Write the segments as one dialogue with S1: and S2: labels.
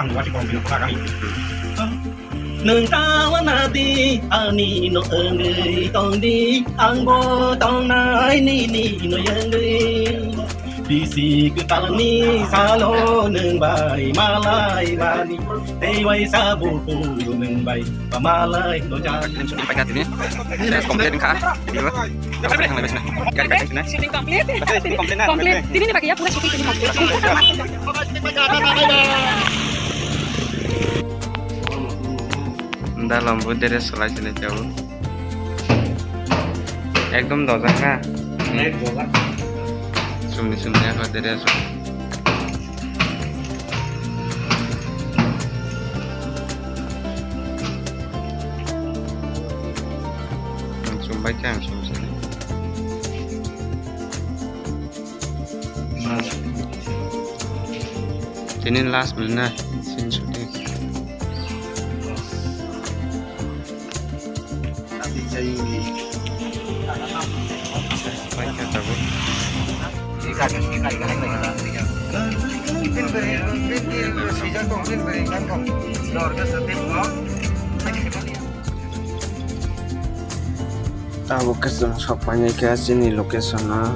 S1: luar di kolom komentar kami. Nâng cao na đi ani no ơi tông đi ang bo tông nai ni no yang đi đi si cứ ta ni sa lo nâng bài malai mani tây quay sa bu bu nâng bài và malai no cha
S2: Sudah pakai ini. Saya komplit kah? Jadi apa? Dapat yang lebih sana. Gak dikasih sana.
S3: Syuting komplit.
S2: Komplit.
S3: Komplit. Ini nih pakai ya pura syuting ini komplit.
S2: Dah lembut dari sekolah sini jauh. Ekdom dozak kah? Sumni aku dari asal. Baca langsung sini. Sini last benar sini syuting. Baca tahu. Tahu kesem sopanya ke sini lokasinya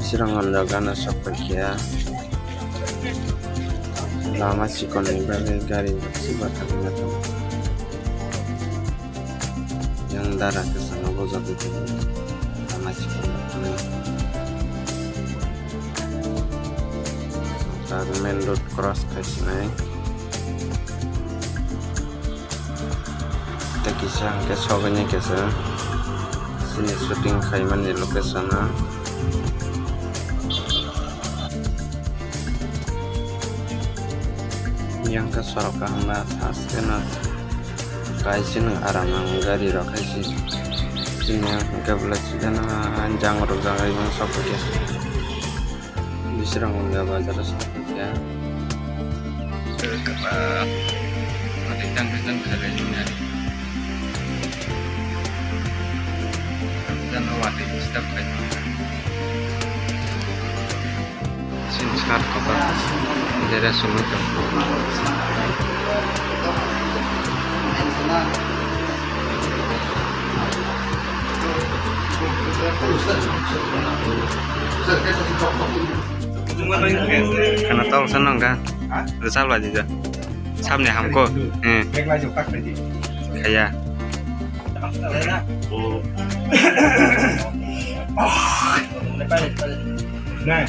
S2: Sirangan Dagana sopakia lama sih konon beli gari sebatan itu yang darah kesana bozak itu lama sih konon taruh main road cross kesana kita kisah ke sopanya kesana sini syuting Khaiman di lokasinya yang ke Sorokah mbak hasilnya kaisin aranang gari rakaisi sini yang ke belas dan anjang rojang yang sopek ya diserang nggak bazar sopek ya sekepa nanti tanggung kerjanya dan awak itu setiap kali sini sekarang kota daerah Sumut karena tahu senang kan resah lah juga samnya hamko kayak
S1: Nah,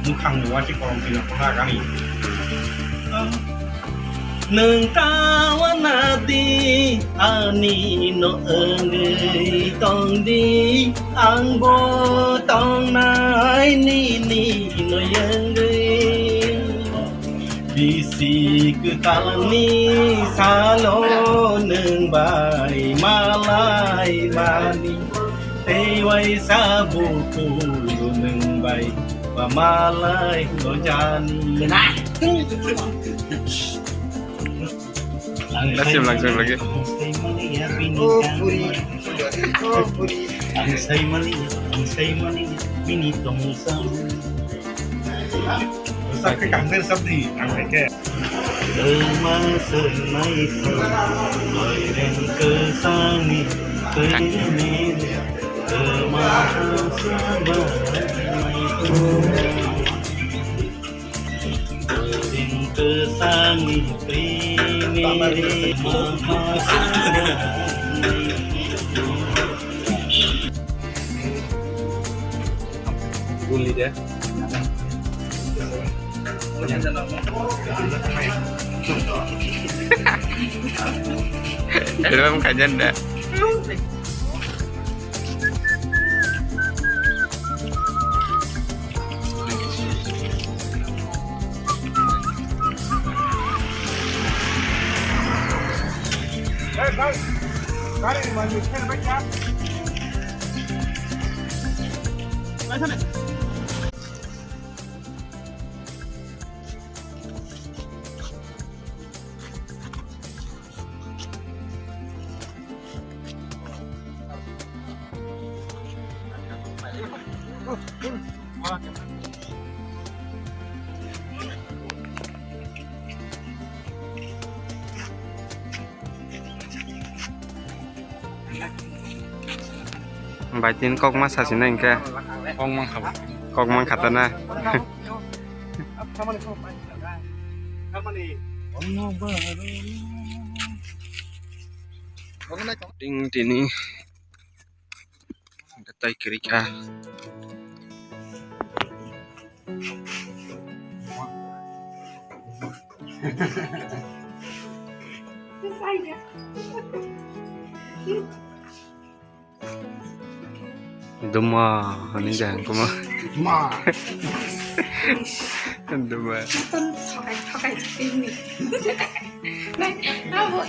S1: mukhang luar di kolom komentar kami. Nâng cao na đi ani no ơi tông đi ang bo tông nai ni no yang đi đi si cứ ta ni sa lo nâng bài malai mani tây quay sa bu ku nâng bài và malai no jani
S2: langsung lagi
S1: ang say mali mini tong sang sao cái cảm lên sắp thì ăn phải kẹ mà sơn mây sơn lời đèn cơ sang ni cơ ni mà sơn mây cơ sang ni ni guli dia
S2: helm kajian dah
S1: Cái này mà mình thêm bánh tráng. Đây thế này.
S2: Baitin kok mas hasilnya engke. Kok mang katana. Ding dini. Datai kerika. Duma, ini jangan kuma. Duma.
S3: Pakai ini.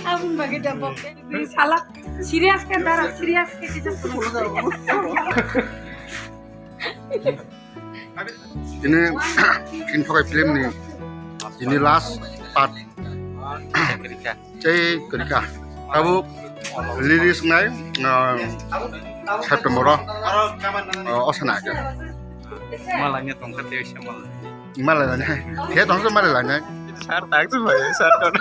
S3: Aku bagi jawab. Salah. Serius kan darah serius kita.
S4: Ini info film nih. Ini last part. Cai kerika. Kamu rilis nai September. Osana aja.
S2: Malahnya tongkat ya sama.
S4: Malah nih. Dia tongkat malah nih.
S2: Sartak tuh bay, sarton.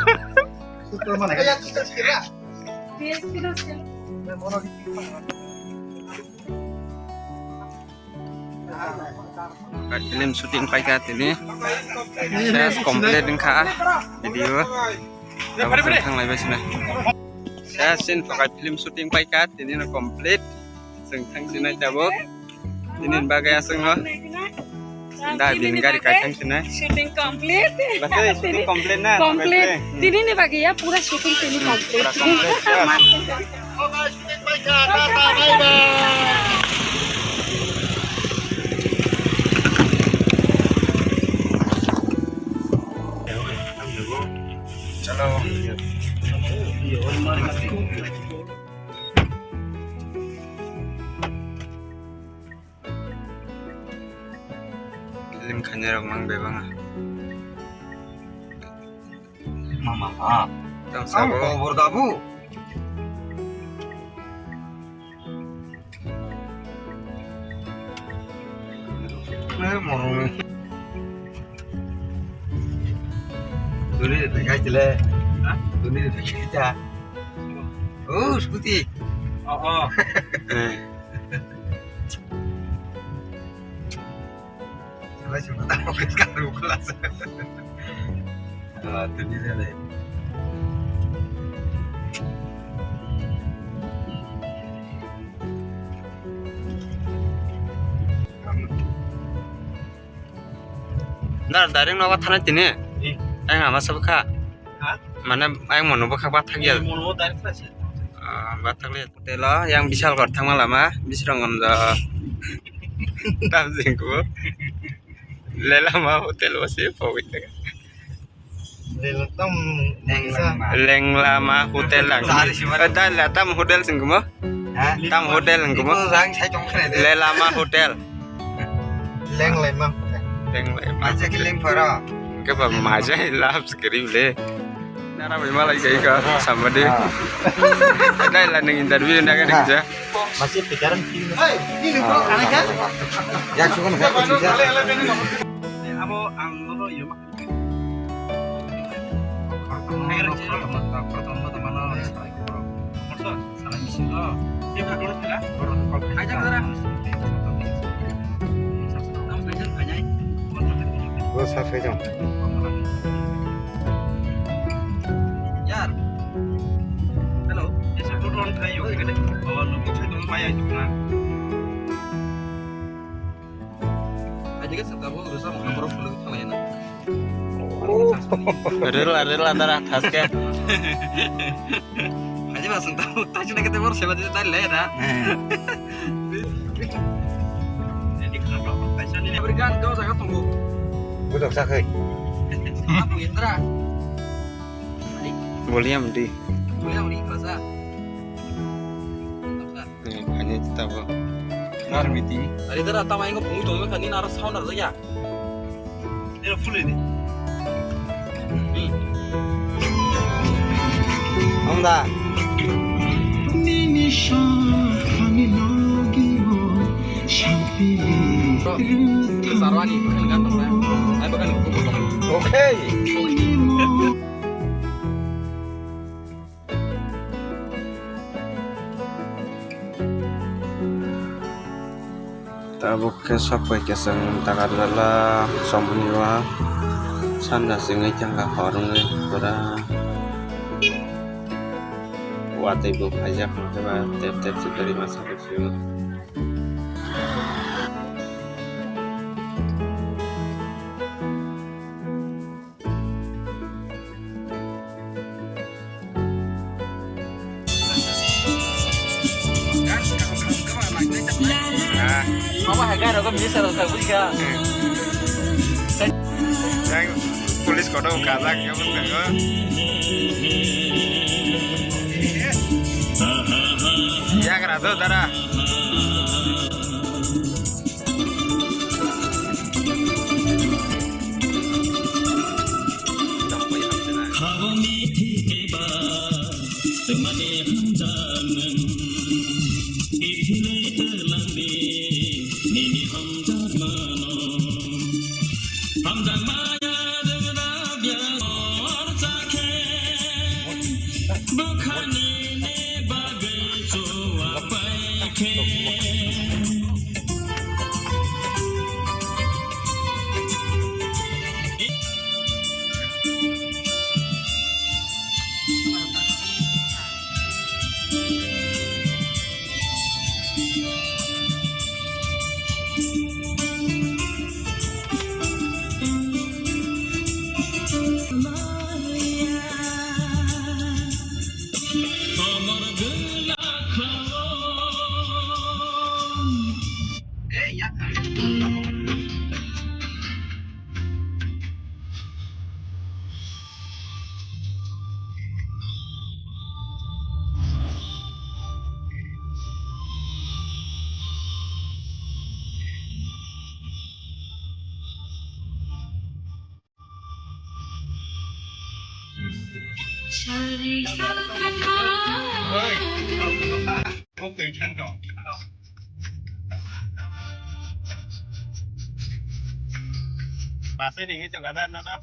S2: Film syuting paikat ini saya komplit dengan video apa tentang live sini saya sin pakai film syuting paikat ini no komplit tentang sini cabut ini bagai asing lo dah bingar kacang sini
S3: Shooting complete.
S2: betul syuting komplit na
S3: Complete. Ini nih bagi ya pura shooting ini complete.
S2: चलो film kanyar mang bebang
S1: Mama,
S2: tang sabo
S1: berdabu. Morong. Dulu dekat jele. Dulu dekat kita. Oh, seperti. Oh. Salah cuma tahu kan kelas. Ah, tu dia deh.
S2: Nah, dari nawa tanah ini, ama sabka, mana ayang mau nubah kabat lagi ya, batak lihat, hotel yang bisa luar tang lama, bisa orang amda, tam singku, lelama hotel masih favorit. Leng lama hotel lang. Ada lah tam hotel singku mo, tam hotel singku mo, lelama hotel.
S4: Leng lema.
S2: Leng lama.
S4: Aja kileng para.
S2: Kapa maja lap skrip le. Nara memang lagi kayak sama deh. Ada lah neng interview neng kerja.
S1: Masih pikiran film.
S4: Ini bro, kan? Ya suka saya bisa.
S1: Amo ang nono yo mak. Pertama teman salah misin to. Dia berkeluar lah. Aja kara.
S4: Gua sampai jam.
S1: Yar. Hello. Yes, aku turun kayu gede. Bawa lu itu maya itu kan. Aja kan setelah gua urusan nomor perlu kalian.
S2: Ada antara atas ke.
S1: Aja langsung tahu. Tadi kita ketemu siapa itu tadi lah ya. Jadi kenapa passion ini berikan kau saya tunggu.
S4: Budak sakit.
S1: Apa Indra?
S2: William di.
S1: William di kelas.
S2: Hanya kita bawa.
S1: Nar meeting. Tadi tera tamai ngomong itu kan ini naras sound naras ya. Ini full ini.
S4: Onda.
S1: Sarwani bukan ganteng ya. Saya bukan potong.
S4: Oke.
S2: bukan sampai kesang takar dala sambuniwa sanda singai jangka horong pada watai bu pajak coba tep dari masa kecil.
S1: Mama harga rokok bisa rokok juga.
S2: Yang tulis kodo kazak ya bener. Ya kerado darah. Pasti dingin juga ada nana.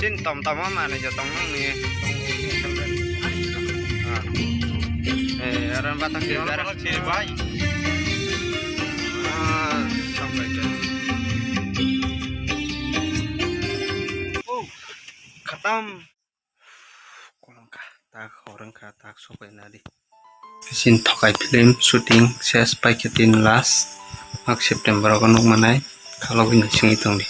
S2: Sin tom mana jatong nih. Aran batang di darat sini baik. Sampai ke. Khatam. Kolongkah tak orang kata sopai nadi. Sin tokai film syuting saya sepaketin last September akan manai kalau ini sing hitung di